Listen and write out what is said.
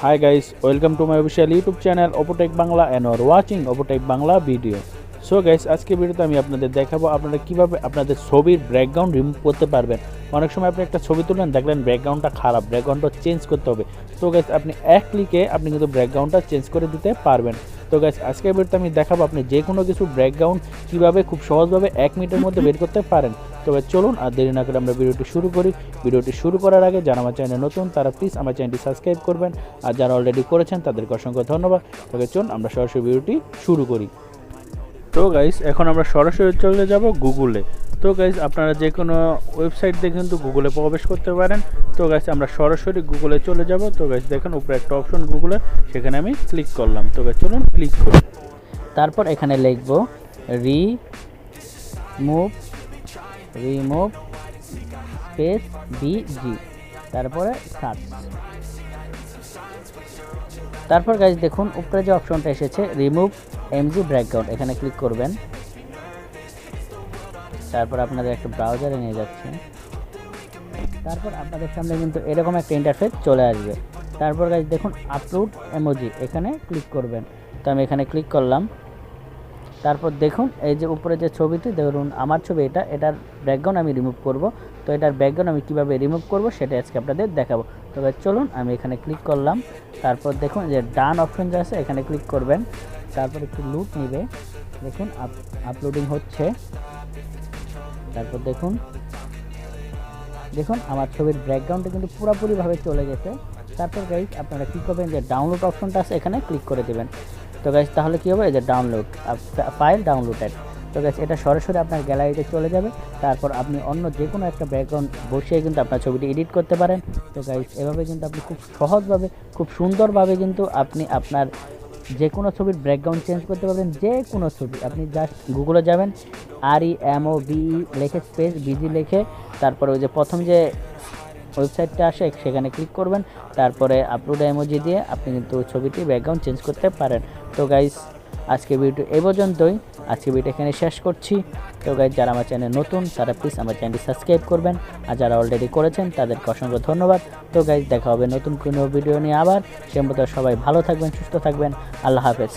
Hi guys, welcome to my official YouTube channel Opotech Bangla and you are watching Opotech Bangla video. So guys আজকে ভিডিওতে আমি আপনাদের দেখাবো আপনারা কিভাবে আপনাদের ছবির ব্যাকগ্রাউন্ড রিমুভ করতে পারবেন। অনেক সময় আপনি একটা ছবি তুললেন দেখলেন ব্যাকগ্রাউন্ডটা খারাপ, ব্যাকগ্রাউন্ডটা চেঞ্জ করতে হবে। তো গাইস আপনি এক ক্লিকে আপনি কিন্তু ব্যাকগ্রাউন্ডটা চেঞ্জ করে দিতে পারবেন। তো গাইস আজকে ভিডিওতে আমি দেখাবো আপনি যে কোনো কিছু ব্যাকগ্রাউন্ড কিভাবে খুব সহজভাবে 1 মিনিটের মধ্যে বের করতে পারেন। তবে চলুন আর দেরি না করে আমরা ভিডিওটি শুরু করি। ভিডিওটি শুরু করার আগে যারা আমার চ্যানেলে নতুন তারা প্লিজ আমার চ্যানেলটি সাবস্ক্রাইব করবেন, আর যারা অলরেডি করেছেন তাদেরকে অসংখ্য ধন্যবাদ। তবে চলুন আমরা সরাসরি ভিডিওটি শুরু করি। তো গাইস এখন আমরা সরাসরি চলে যাব গুগলে। তো গাইস আপনারা যে কোনো ওয়েবসাইট দিয়ে কিন্তু গুগলে প্রবেশ করতে পারেন। তো গাইস আমরা সরাসরি গুগলে চলে যাব। তো গাইস দেখেন উপরে একটা অপশন গুগলে, সেখানে আমি ক্লিক করলাম। তো গাইস চলুন ক্লিক করি। তারপর এখানে লিখব রিমুভ স্পেস বিজি, তারপরে সার্চ। তারপর গাইস দেখুন উপরে যে অপশনটা এসেছে রিমুভ এমজি ব্যাকগ্রাউন্ড, এখানে ক্লিক করবেন। তারপর আপনাদের একটা ব্রাউজারে নিয়ে যাচ্ছে। তারপর আপনাদের সামনে কিন্তু এরকম একটা ইন্টারফেস চলে আসবে। তারপর গাইস দেখুন আপলোড ইমোজি, এখানে ক্লিক করবেন। তো আমি এখানে ক্লিক করলাম। তারপর দেখুন এই যে উপরে যে ছবিটি ধরুন আমার ছবি, এটার ব্যাকগ্রাউন্ড আমি রিমুভ করব। তো এটার ব্যাকগ্রাউন্ড আমি কিভাবে রিমুভ করব সেটা আজকে আপনাদের দেখাবো। তবে চলুন আমি এখানে ক্লিক করলাম। তারপর দেখুন যে ডান অপশন যে আছে এখানে ক্লিক করবেন। তারপর একটু লুট নেবে, দেখুন আপলোডিং হচ্ছে। তারপর দেখুন আমার ছবির ব্যাকগ্রাউন্ডটা কিন্তু পুরোপুরিভাবে চলে গেছে। তারপর গাইস আপনারা কী করবেন, যে ডাউনলোড অপশনটা আছে এখানে ক্লিক করে দেবেন। তো গাইস তাহলে কী হবে, এই যে ডাউনলোড ফাইল ডাউনলোডেড। তো গাইস এটা সরাসরি আপনার গ্যালারিতে চলে যাবে। তারপর আপনি অন্য যে কোনো একটা ব্যাকগ্রাউন্ড বসিয়ে কিন্তু আপনার ছবিটি এডিট করতে পারেন। তো গাইস এভাবে কিন্তু আপনি খুব সহজভাবে খুব সুন্দরভাবে কিন্তু আপনি আপনার যে কোনো ছবির ব্যাকগ্রাউন্ড চেঞ্জ করতে পারবেন। যে কোনো ছবি আপনি জাস্ট গুগলে যাবেন, REMOVE লিখে স্পেস বিজি লিখে, তারপরে ওই যে প্রথম যে ওয়েবসাইটটা আসে সেখানে ক্লিক করবেন। তারপরে আপলোড ইমোজি দিয়ে আপনি কিন্তু ছবিটি ব্যাকগ্রাউন্ড চেঞ্জ করতে পারেন। তো গাইস আজকে ভিডিও এই পর্যন্তই, আজকে ভিডিও এখানে শেষ করছি। তো গাইস যারা আমার চ্যানেল নতুন তারা প্লিজ আমার চ্যানেলটি সাবস্ক্রাইব করবেন, আর যারা অলরেডি করেছেন তাদেরকে অসংখ্য ধন্যবাদ। তো গাইস দেখা হবে নতুন কোনো ভিডিও নিয়ে আবার। সে মতো সবাই ভালো থাকবেন, সুস্থ থাকবেন। আল্লাহ হাফেজ।